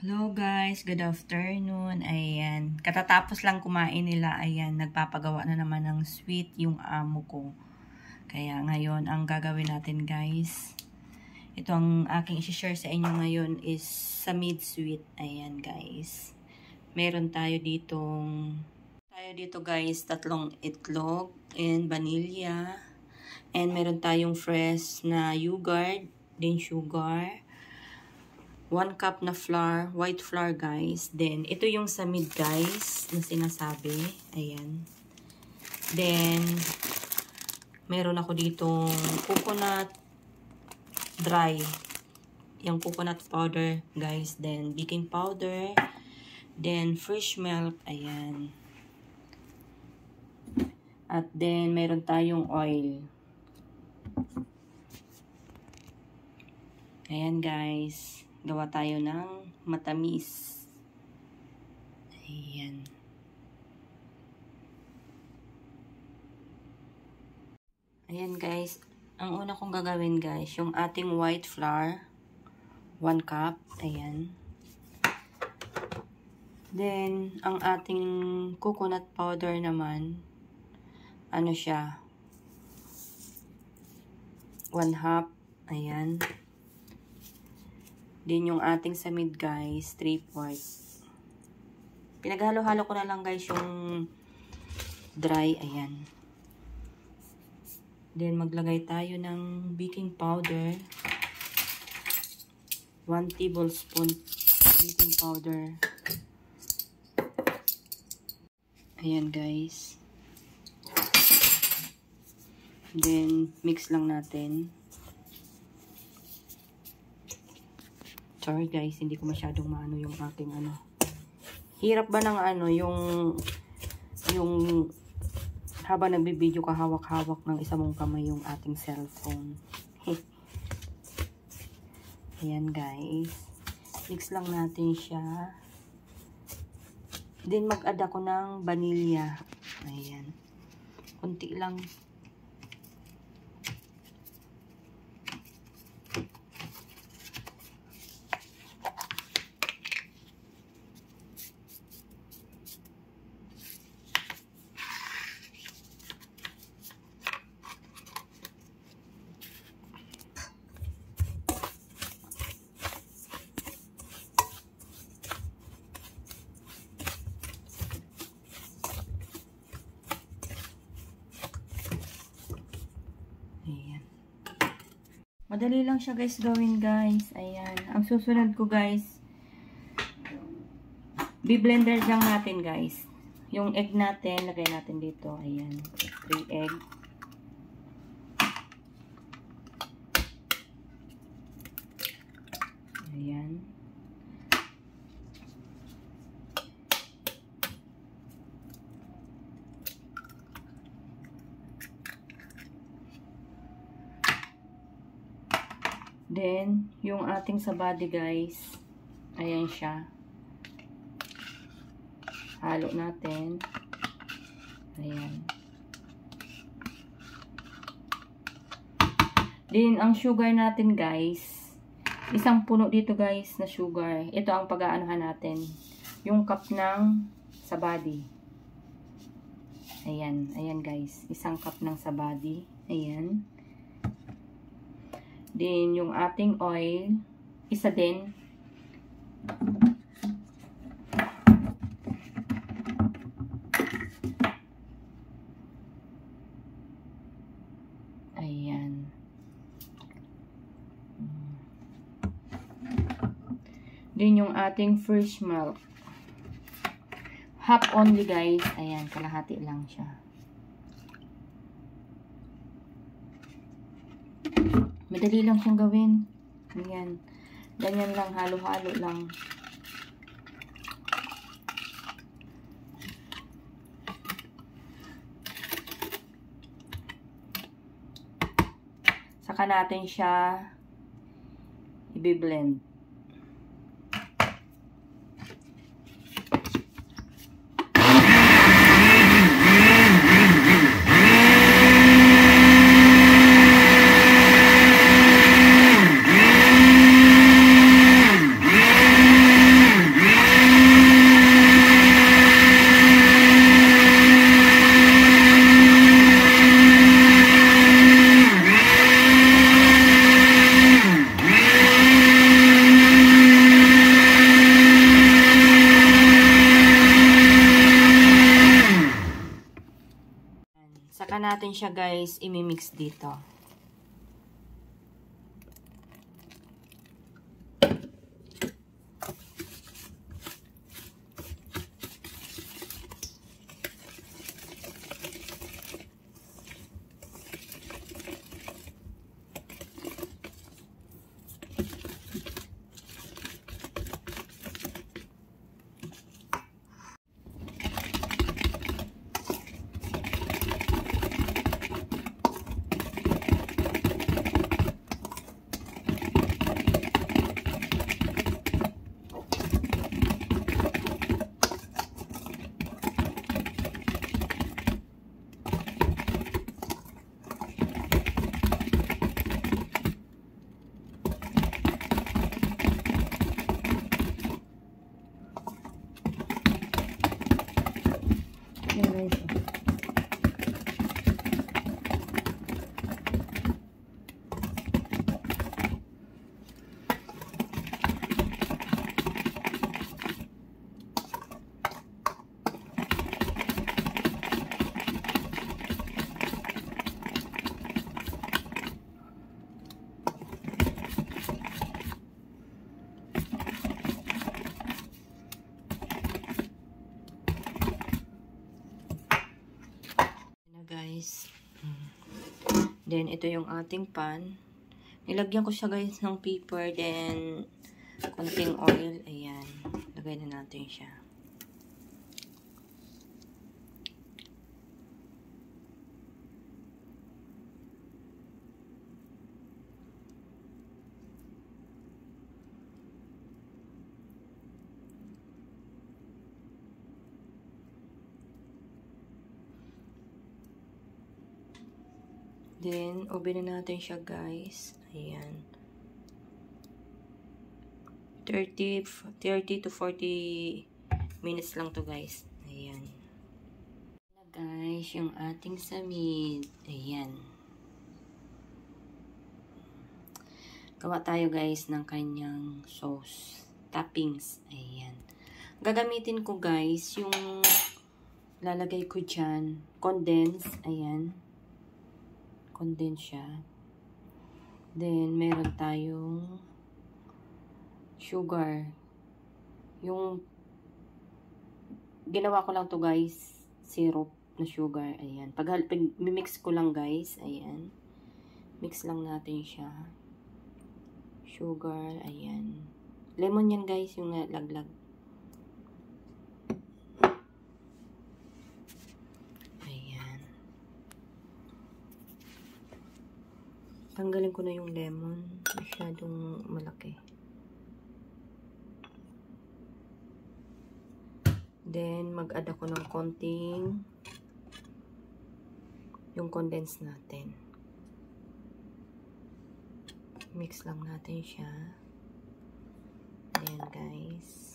Hello guys, good afternoon. Ayan, katatapos lang kumain nila. Ayan, nagpapagawa na naman ng sweet yung amo ko. Kaya ngayon, ang gagawin natin guys, ito ang aking isi-share sa inyo ngayon is sa mid sweet. Ayan guys, meron tayo dito guys, 3 itlog and vanilla. And meron tayong fresh na yogurt, din sugar. 1 cup na flour, white flour guys. Then, ito yung sa mid guys na sinasabi. Ayan. Then, meron ako ditong coconut dry. Yung coconut powder guys. Then, baking powder. Then, fresh milk. Ayan. At then, meron tayong oil. Ayan guys. Gawa tayo ng matamis. Ayan. Ayan guys. Ang una kong gagawin guys, yung ating white flour. 1 cup. Ayan. Then, ang ating coconut powder naman, ano siya? 1/2. Ayan. Din yung ating sa mid guys, 3/4. Pinaghalo-halo ko na lang guys yung dry. Ayan. Then maglagay tayo ng baking powder. 1 tablespoon baking powder. Ayan guys. Then mix lang natin. Sorry guys, hindi ko masyadong maano yung aking ano. Hirap ba ng ano, yung habang nagbibideo ka hawak-hawak ng isa mong kamay yung ating cellphone. Ayan guys. Mix lang natin siya. Then mag-add ako ng vanilla. Ayan. Kunti lang. Ayan. Madali lang siya guys gawin guys. Ayan. Ang susunod ko guys, bi-blender lang natin guys. Yung egg natin, lagay natin dito. Ayan. 3 egg. Ayan. Then, yung ating sa body guys, ayan siya. Halo natin. Ayan. Then, ang sugar natin guys, isang puno dito guys na sugar. Ito ang pag-aanohan natin. Yung cup ng sa body. Ayan. Ayan guys. Isang cup ng sa body. Ayan. Then, yung ating oil, isa din. Ayan. Then, yung ating fresh milk. Half only, guys. Ayan, kalahati lang siya. Madali lang siyang gawin. Ayan. Ganyan lang, halo-halo lang. Saka natin siya i-blend. natin siya guys imimix dito. Guys. Then, ito yung ating pan. Nilagyan ko siya guys ng paper. Then, konting oil. Ayan. Lagay na natin siya. Then, oven na natin siya guys. Ayan. 30 to 40 minutes lang to guys. Ayan. Na guys, yung ating samid. Ayan. Gawa tayo guys ng kanyang sauce. Toppings. Ayan. Gagamitin ko guys yung lalagay ko dyan. Condense. Ayan. Condense siya. Then, meron tayong sugar. Yung ginawa ko lang to guys, syrup na sugar. Ayan. Pag mimix ko lang guys, ayan. Mix lang natin siya. Sugar, ayan. Lemon yan guys, yung laglag. Tanggalin ko na yung lemon. Masyadong malaki. Then, mag-add ako ng konting yung condense natin. Mix lang natin siya. Ayan, guys.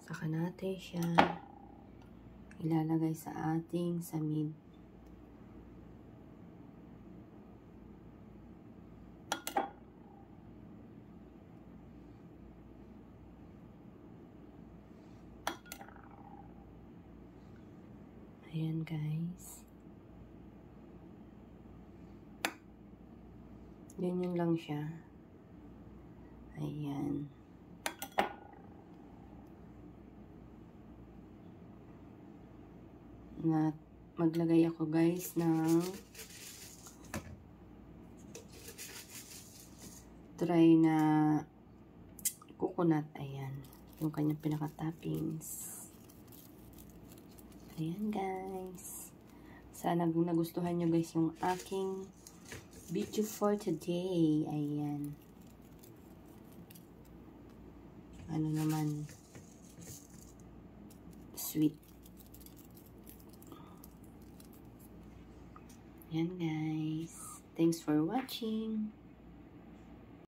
Saka natin siya ilalagay sa ating samid. Ayan guys. Ganyan lang siya. Ayan. Na maglagay ako guys ng dry na coconut. Ayan. Yung kanyang pinaka-toppings. Ayan guys. Sana nagustuhan nyo guys yung aking video for today. Ayan. Ano naman. Sweet. Ayan guys. Thanks for watching.